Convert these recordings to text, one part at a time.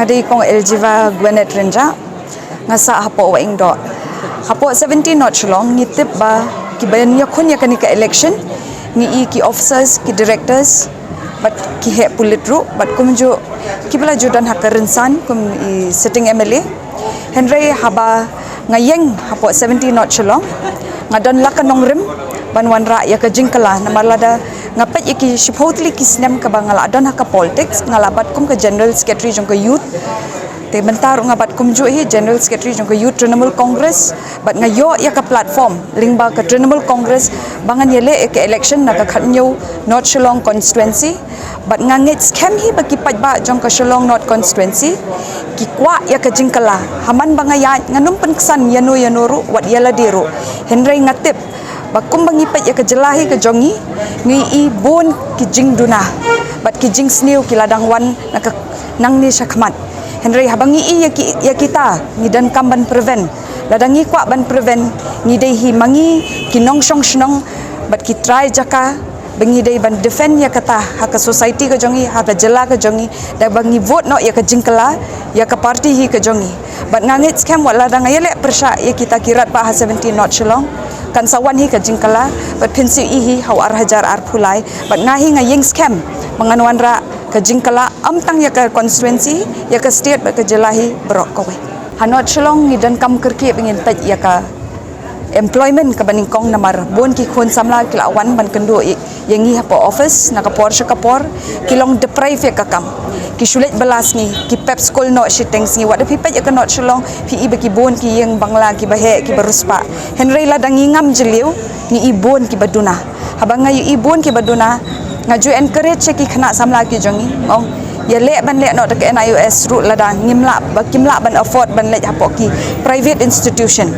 ngadi kong Eljiva Gwenet Renja ngasa hapo wa ingdo hapo 17 not long ngitip ba kibayan yakun yakani ka election ni ki officers ki directors but ki he pulitru but kumjo kibla judan hakarinsan kum sitting MLA Henry haba ngayeng hapo 17 not long ngadon lakanong rim banwan ra ya ka jingkala namalada ngapat iki supposedly kisnem ka bangala adon ka politics ngalabat kum ka general secretary jong ka youth te bentar ngabat kum ju hi general secretary jong ka youth Trinamool Congress but ngayo ya ka platform lingba ka Trinamool Congress bangan yele ka election na ka khatnyo North Shillong constituency but ngangit scam hi baki pajba jong ka Shillong North constituency ki kwa ya ka jingkala haman bangaya nganum penksan yanu yanuru wat yala diru Henry ngatip bakum bangipat ya kejelahi ke jongi ngi i bon ki jing duna bat ki jing sniu ki ladang wan nang ni syakmat Henry habangi i ya kita ngi dan kam ban prevent ladangi kwa ban prevent ngi dei hi mangi ki nong song snong bat ki try jaka bangi dei ban defend ya kata ha ka society ke jongi ha ka jela ke jongi da bangi vote no ya ka jingkala ya ka party hi ke jongi bat ngangit scam wala ladang ya le persya ya kita kirat pa ha 17 not Shillong kan sawan hi ka jingkala but pensi ihi hawar hajar ar phulai but ngahi ngayeng scam manganuan ra ka jingkala amtang ya ka constituency ya ka state ba ka jelahi brok kowe hanot Shillong ngidan kam kerki pengin taj ya ka employment ka baningkong namar bon ki khon samla kilawan ban kendo yangi hapo office na ka por sya ka por kilong deprive ya ka kam ki sulit belas ni ki pep school no shiteng ni wada pipet ya ka not Shillong pi baki bon ki yang bangla ki bahe ki baruspa Henry ladang ngam jeliu ni ibon ki baduna habang ngayu ibon ki baduna ngaju encourage ki khana samla ki jongi ngong ya le ban le no de NIUS ru ladang ngimla bakimla ban afford ban le hapo ki private institution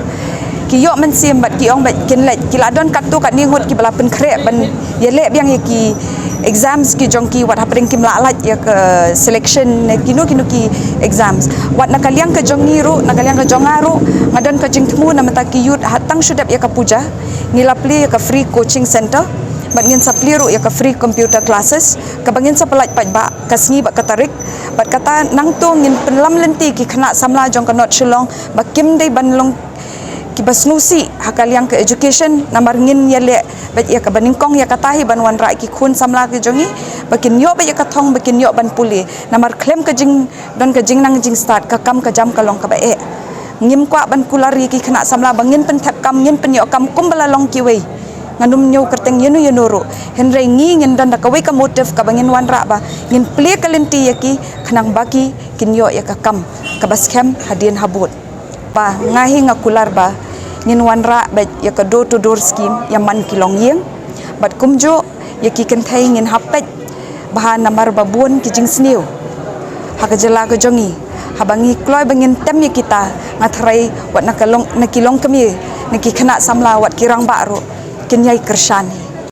ki yo man sim bat ki ong bat kin le ki ladon kat tu kat ni ngot ki balapen kre ban ya le biang ki exams ki jongki wat hapring ki mlalat ya ke selection kinu ki exams wat nakaliang ke jongi ru nakaliang ke jongaru ngadon ke jingtmu na mata ki youth hatang sudap ya ka puja ngilapli ya ka free coaching center bat ngin sapli ru ya ka free computer classes ka bangin sa pelaj pajba kasngi ba katarik bat kata nang tu ngin penlam lenti ki khana samla jong ka North Shillong bakim dei banlong ki basnusi hakaliang ke education namar ngin yale bat ya ka baningkong ya katahi banwan ra ki khun samla ki jongi bakin yo ba ya ka thong bakin yo ban puli namar claim ka jing don ka jing nang jing start ka kam ka jam ka long ka ba e ngim kwa ban kulari ki khana samla bangin pen thap kam ngin pen yo kam kumbala long ki wei ngandum nyu kerteng yenu yenuru Henry ngi ngin dan ka wei ka motive ka bangin wan ra ba ngin ple kalenti ya ki khanang baki kin yo ya ka kam ka baskem hadien habut ba ngahi ngakular ba ngin wanra ba ya ka door to door scheme yang man kilong yeng bat kumjo ya ki kenthai ngin hapet bahan namar babun ki jing sniu ha ka jela ka jongi habangi kloy bangin tem ya kita ngathrai wat nakalong nakilong kami naki khana samla wat kirang ba ro kinyai kershani